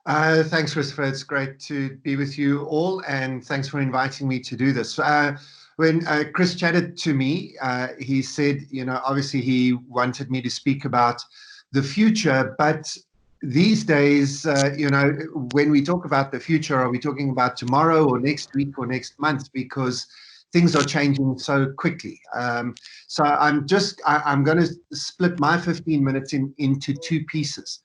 Thanks, Christopher. It's great to be with you all, and thanks for inviting me to do this. When Chris chatted to me, he said, obviously he wanted me to speak about the future, but these days, when we talk about the future, are we talking about tomorrow or next week or next month? Because things are changing so quickly. So I'm going to split my 15 minutes into two pieces.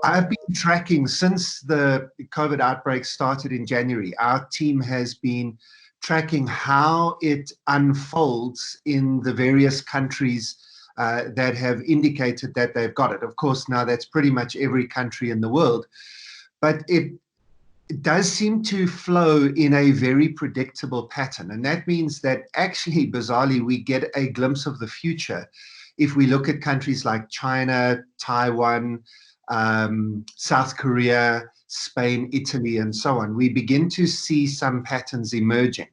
I've been tracking since the COVID outbreak started in January. Our team has been tracking how it unfolds in the various countries that have indicated that they've got it. Of course, now that's pretty much every country in the world, but it does seem to flow in a very predictable pattern. And that means that actually, bizarrely, we get a glimpse of the future if we look at countries like China, Taiwan, South Korea, Spain, Italy, and so on. We begin to see some patterns emerging.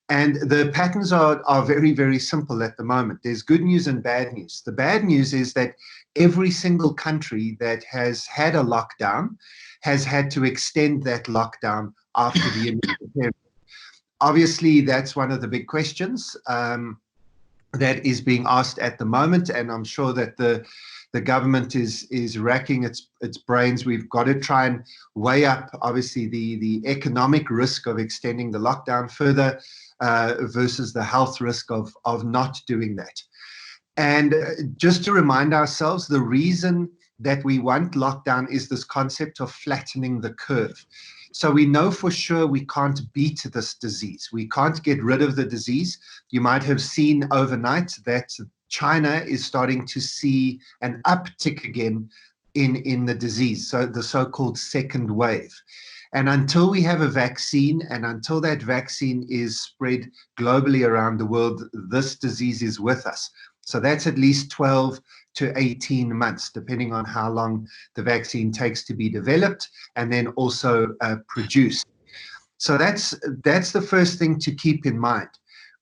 And the patterns are very, very simple at the moment. There's good news and bad news. The bad news is that every single country that has had a lockdown has had to extend that lockdown after the initial period. Obviously, that's one of the big questions that is being asked at the moment, and I'm sure that the government is racking its brains. We've got to try and weigh up, obviously, the economic risk of extending the lockdown further versus the health risk of not doing that. And just to remind ourselves, the reason that we want lockdown is this concept of flattening the curve. So we know for sure we can't beat this disease. We can't get rid of the disease. You might have seen overnight that China is starting to see an uptick again in the disease, so the so-called second wave. And until we have a vaccine, and until that vaccine is spread globally around the world, this disease is with us. So that's at least 12 to 18 months, depending on how long the vaccine takes to be developed and then also produced. So that's the first thing to keep in mind.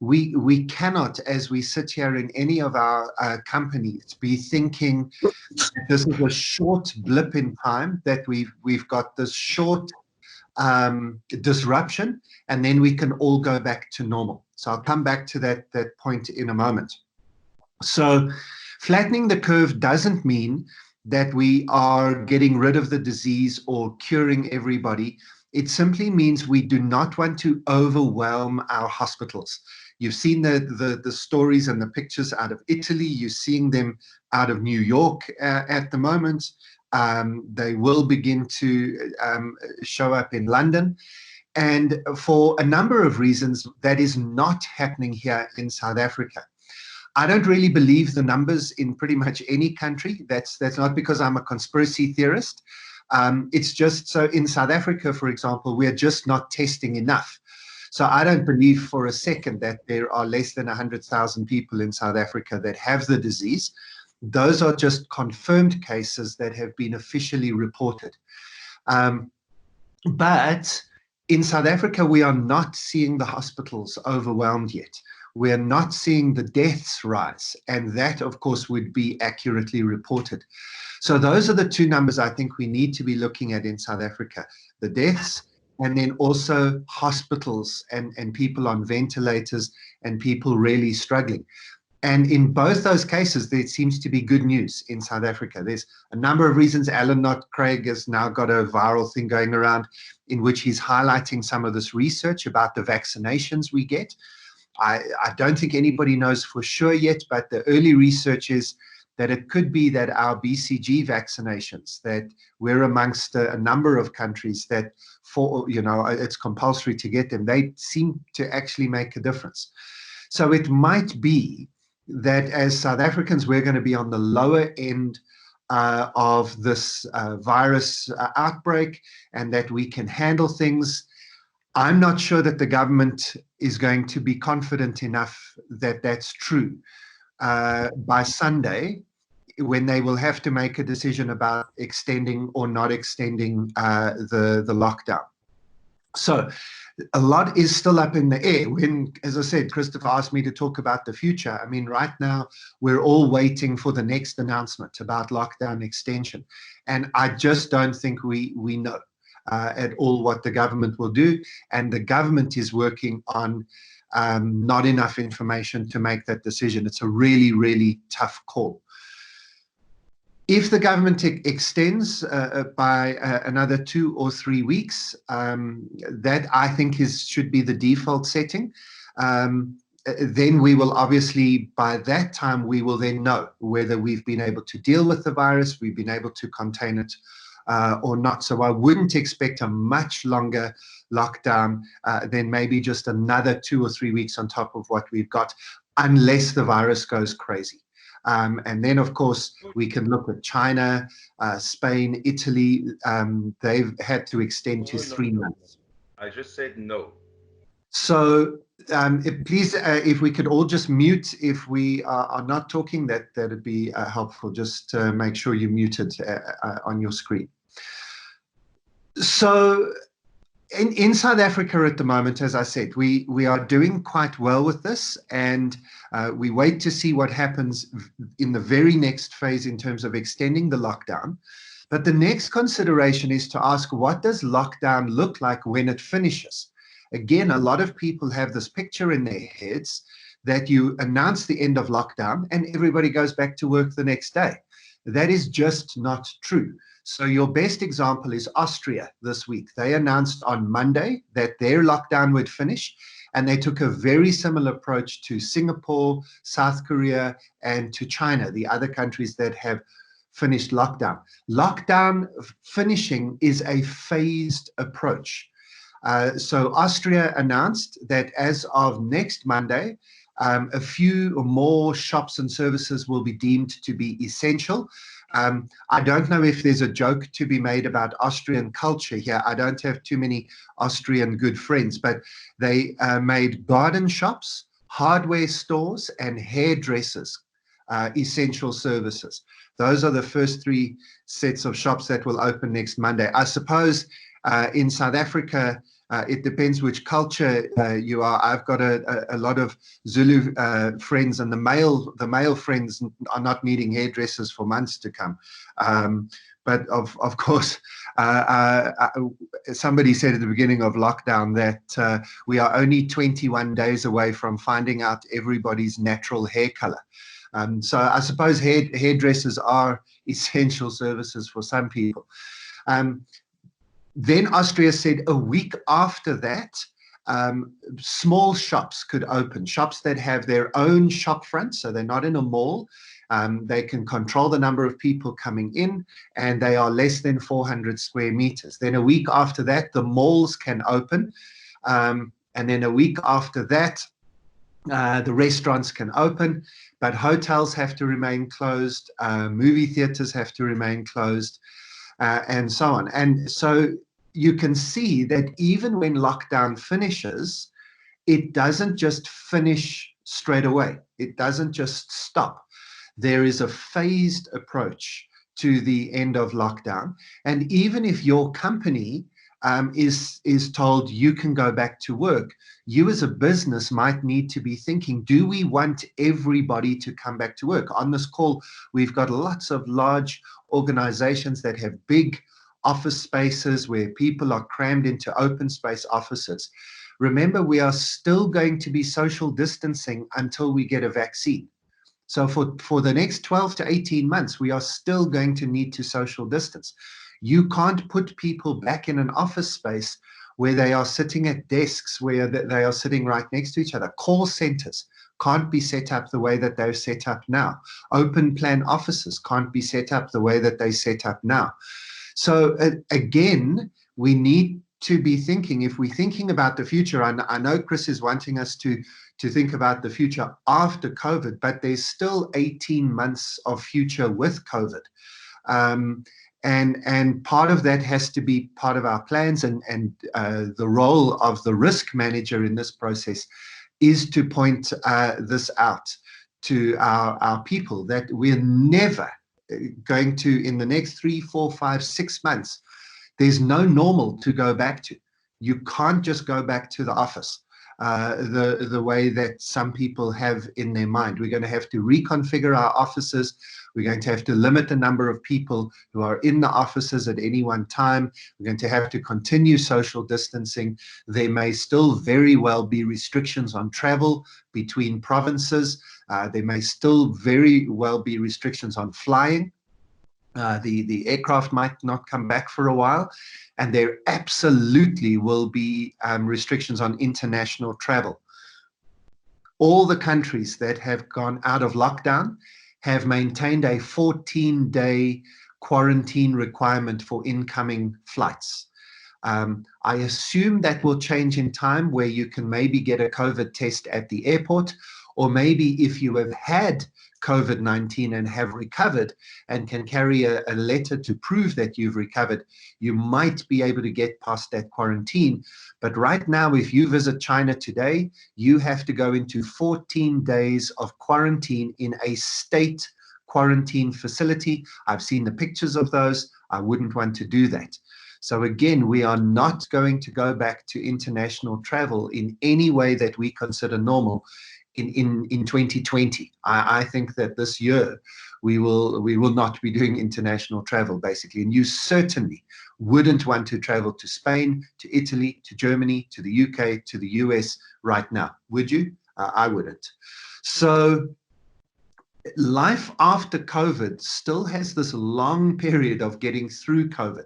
We cannot, as we sit here in any of our companies, be thinking this is a short blip in time, that we've got this short disruption, and then we can all go back to normal. So I'll come back to that point in a moment. So flattening the curve doesn't mean that we are getting rid of the disease or curing everybody. It simply means we do not want to overwhelm our hospitals. You've seen the stories and the pictures out of Italy. You're seeing them out of New York at the moment. They will begin to show up in London. And for a number of reasons, that is not happening here in South Africa. I don't really believe the numbers in pretty much any country. That's not because I'm a conspiracy theorist. It's just so in South Africa, for example, we're just not testing enough. So I don't believe for a second that there are less than 100,000 people in South Africa that have the disease. Those are just confirmed cases that have been officially reported. But in South Africa, we are not seeing the hospitals overwhelmed yet. We're not seeing the deaths rise, and that, of course, would be accurately reported. So those are the two numbers I think we need to be looking at in South Africa, the deaths, and then also hospitals and people on ventilators and people really struggling. And in both those cases, there seems to be good news in South Africa. There's a number of reasons. Alan Knott Craig has now got a viral thing going around in which he's highlighting some of this research about the vaccinations we get. I don't think anybody knows for sure yet, but the early research is that it could be that our BCG vaccinations, that we're amongst a number of countries that, it's compulsory to get them. They seem to actually make a difference. So it might be that as South Africans, we're going to be on the lower end of this virus outbreak, and that we can handle things. I'm not sure that the government is going to be confident enough that that's true by Sunday, when they will have to make a decision about extending or not extending the lockdown. So A lot is still up in the air. When, as I said, Christopher asked me to talk about the future. I mean, right now, we're all waiting for the next announcement about lockdown extension. And I just don't think we know at all what the government will do. And the government is working on not enough information to make that decision. It's a really, really tough call. If the government extends by another 2 or 3 weeks, that I think should be the default setting. Then we will obviously, by that time, we will then know whether we've been able to deal with the virus, we've been able to contain it or not. So I wouldn't expect a much longer lockdown than maybe just another 2 or 3 weeks on top of what we've got, unless the virus goes crazy. And then, of course, we can look at China, Spain, Italy. They've had to extend to 3 months. I just said no. So please, if we could all just mute if we are not talking, that'd be helpful. Just make sure you're muted on your screen. So in South Africa at the moment, as I said, we are doing quite well with this, and we wait to see what happens in the very next phase in terms of extending the lockdown. But the next consideration is to ask, what does lockdown look like when it finishes? Again, a lot of people have this picture in their heads that you announce the end of lockdown and everybody goes back to work the next day. That is just not true. So your best example is Austria this week. They announced on Monday that their lockdown would finish, and they took a very similar approach to Singapore, South Korea, and to China, the other countries that have finished lockdown. Lockdown finishing is a phased approach. So Austria announced that as of next Monday, a few or more shops and services will be deemed to be essential. I don't know if there's a joke to be made about Austrian culture here. I don't have too many Austrian good friends, but they made garden shops, hardware stores, and hairdressers essential services. Those are the first 3 sets of shops that will open next Monday. I suppose in South Africa, it depends which culture you are. I've got a lot of Zulu friends, and the male friends are not needing hairdressers for months to come. But of course, somebody said at the beginning of lockdown that we are only 21 days away from finding out everybody's natural hair color. So I suppose hairdressers are essential services for some people. Then Austria said a week after that, small shops could open, shops that have their own shop front, so they're not in a mall. They can control the number of people coming in, and they are less than 400 square meters. Then a week after that, the malls can open. And then a week after that, the restaurants can open, but hotels have to remain closed, movie theaters have to remain closed, and so on. And so you can see that even when lockdown finishes, it doesn't just finish straight away. It doesn't just stop. There is a phased approach to the end of lockdown. And even if your company is told you can go back to work, you as a business might need to be thinking, do we want everybody to come back to work? On this call, we've got lots of large organizations that have big office spaces where people are crammed into open space offices. Remember, we are still going to be social distancing until we get a vaccine. So for the next 12 to 18 months, we are still going to need to social distance. You can't put people back in an office space where they are sitting at desks where they are sitting right next to each other. Call centers can't be set up the way that they're set up now. Open plan offices can't be set up the way that they set up now. So again, we need to be thinking, if we're thinking about the future, I know Chris is wanting us to think about the future after COVID, but there's still 18 months of future with COVID. And part of that has to be part of our plans, and the role of the risk manager in this process is to point this out to our people, that we're never going to, in the next 3, 4, 5, 6 months, there's no normal to go back to. You can't just go back to the office the way that some people have in their mind. We're going to have to reconfigure our offices. We're going to have to limit the number of people who are in the offices at any one time. We're going to have to continue social distancing. There may still very well be restrictions on travel between provinces. There may still very well be restrictions on flying. The aircraft might not come back for a while, and there absolutely will be restrictions on international travel. All the countries that have gone out of lockdown have maintained a 14-day quarantine requirement for incoming flights. I assume that will change in time, where you can maybe get a COVID test at the airport, or maybe if you have had COVID-19 and have recovered and can carry a letter to prove that you've recovered, you might be able to get past that quarantine. But right now, if you visit China today, you have to go into 14 days of quarantine in a state quarantine facility. I've seen the pictures of those. I wouldn't want to do that. So again, we are not going to go back to international travel in any way that we consider normal in 2020. I think that this year we will not be doing international travel, basically. And you certainly wouldn't want to travel to Spain, to Italy, to Germany, to the UK, to the US right now, would you? I wouldn't. So life after COVID still has this long period of getting through COVID.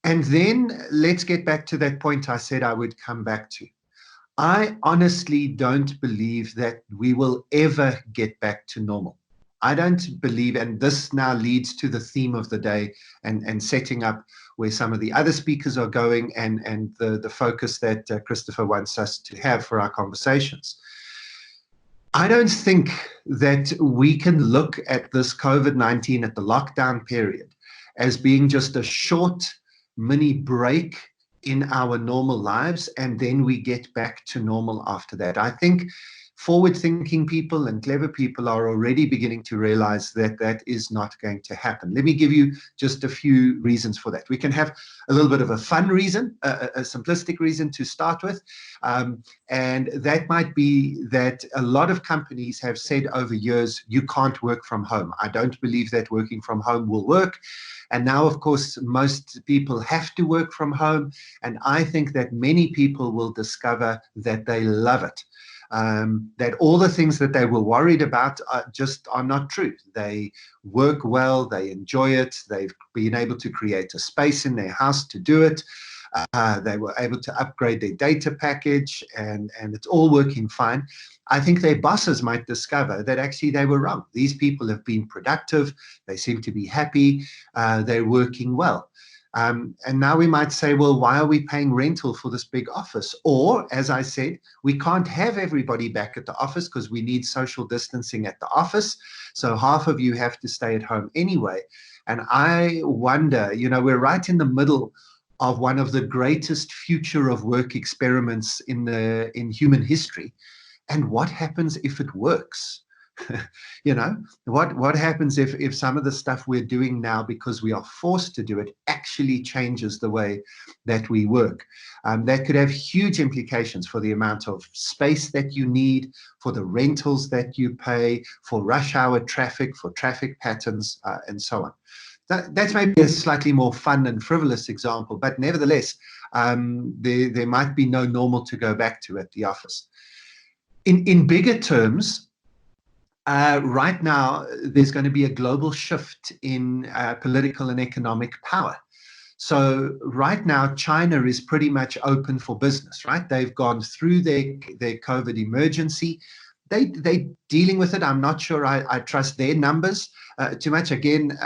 And then let's get back to that point I said I would come back to. I honestly don't believe that we will ever get back to normal. I don't believe, and this now leads to the theme of the day and setting up where some of the other speakers are going, and the focus that Christopher wants us to have for our conversations. I don't think that we can look at this COVID-19, at the lockdown period, as being just a short mini break in our normal lives, and then we get back to normal after that. I think forward-thinking people and clever people are already beginning to realize that that is not going to happen. Let me give you just a few reasons for that. We can have a little bit of a fun reason, a simplistic reason to start with, and that might be that a lot of companies have said over years, you can't work from home. I don't believe that working from home will work. And now, of course, most people have to work from home. And I think that many people will discover that they love it. That all the things that they were worried about just are not true. They work well, they enjoy it, they've been able to create a space in their house to do it. They were able to upgrade their data package, and it's all working fine. I think their bosses might discover that actually they were wrong. These people have been productive, they seem to be happy, they're working well. And now we might say, well, why are we paying rental for this big office? Or, as I said, we can't have everybody back at the office because we need social distancing at the office. So half of you have to stay at home anyway. And I wonder, you know, we're right in the middle of one of the greatest future of work experiments in human history. And what happens if it works? You know, what happens if some of the stuff we're doing now, because we are forced to do it, actually changes the way that we work? That could have huge implications for the amount of space that you need, for the rentals that you pay, for rush hour traffic, for traffic patterns, and so on. That's maybe a slightly more fun and frivolous example, but nevertheless, there might be no normal to go back to at the office. In bigger terms, right now, there's going to be a global shift in political and economic power. So right now, China is pretty much open for business, right? They've gone through their COVID emergency. They're dealing with it. I'm not sure I trust their numbers too much. Again,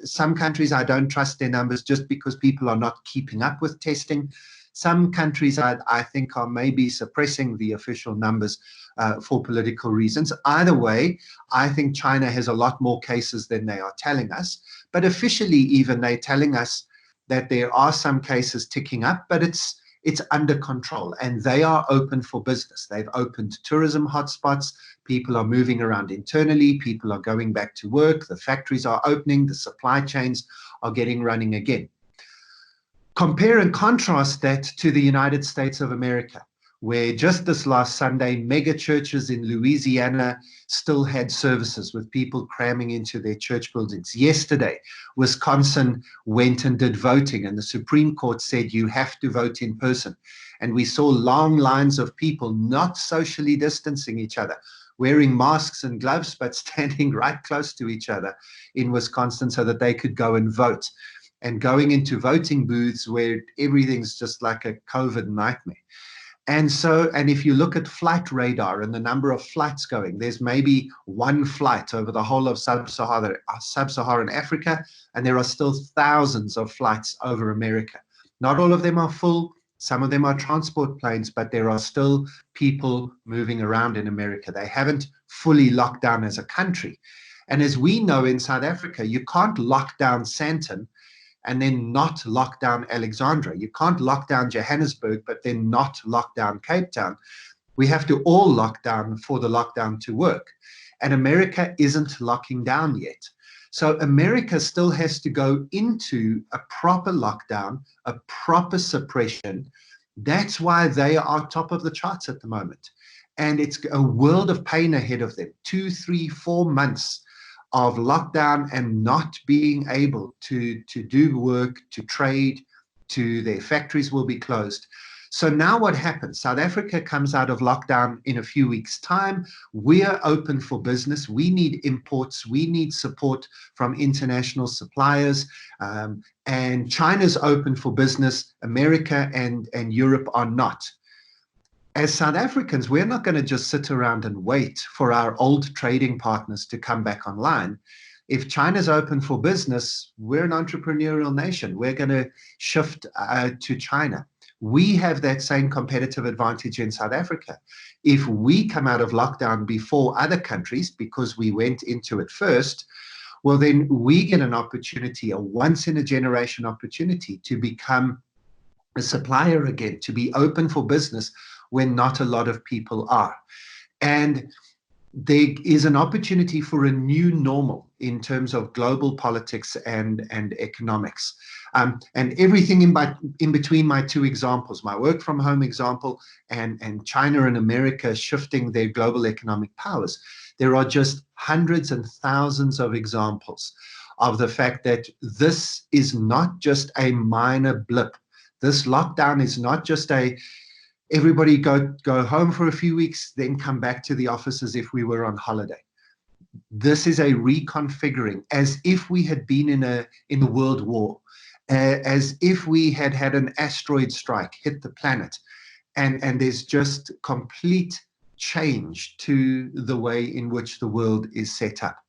some countries I don't trust their numbers just because people are not keeping up with testing. Some countries I think are maybe suppressing the official numbers for political reasons. Either way, I think China has a lot more cases than they are telling us. But officially, even they're telling us that there are some cases ticking up, but it's under control, and they are open for business. They've opened tourism hotspots. People are moving around internally. People are going back to work. The factories are opening. The supply chains are getting running again. Compare and contrast that to the United States of America, where just this last Sunday, mega churches in Louisiana still had services with people cramming into their church buildings. Yesterday, Wisconsin went and did voting, and the Supreme Court said you have to vote in person. And we saw long lines of people not socially distancing each other, wearing masks and gloves, but standing right close to each other in Wisconsin so that they could go and vote. And going into voting booths where everything's just like a COVID nightmare. And so, and if you look at flight radar and the number of flights going, there's maybe one flight over the whole of sub-Saharan Africa, and there are still thousands of flights over America. Not all of them are full. Some of them are transport planes, but there are still people moving around in America. They haven't fully locked down as a country. And as we know in South Africa, you can't lock down Sandton and then not lock down Alexandra. You can't lock down Johannesburg, but then not lock down Cape Town. We have to all lock down for the lockdown to work. And America isn't locking down yet. So America still has to go into a proper lockdown, a proper suppression. That's why they are top of the charts at the moment. And it's a world of pain ahead of them. 2, 3, 4 months of lockdown and not being able to do work, to trade, their factories will be closed. So now what happens? South Africa comes out of lockdown in a few weeks' time. We are open for business. We need imports. We need support from international suppliers. And China's open for business. America and Europe are not. As South Africans, we're not going to just sit around and wait for our old trading partners to come back online. If China's open for business, we're an entrepreneurial nation. We're going to shift to China. We have that same competitive advantage in South Africa. If we come out of lockdown before other countries, because we went into it first, well, then we get an opportunity, a once-in-a-generation opportunity to become a supplier again, to be open for business when not a lot of people are. And there is an opportunity for a new normal in terms of global politics and economics. And everything in between my two examples, my work from home example and China and America shifting their global economic powers, there are just hundreds and thousands of examples of the fact that this is not just a minor blip. This lockdown is not just everybody go home for a few weeks, then come back to the office as if we were on holiday. This is a reconfiguring, as if we had been in the World War, as if we had had an asteroid strike hit the planet, and there's just complete change to the way in which the world is set up.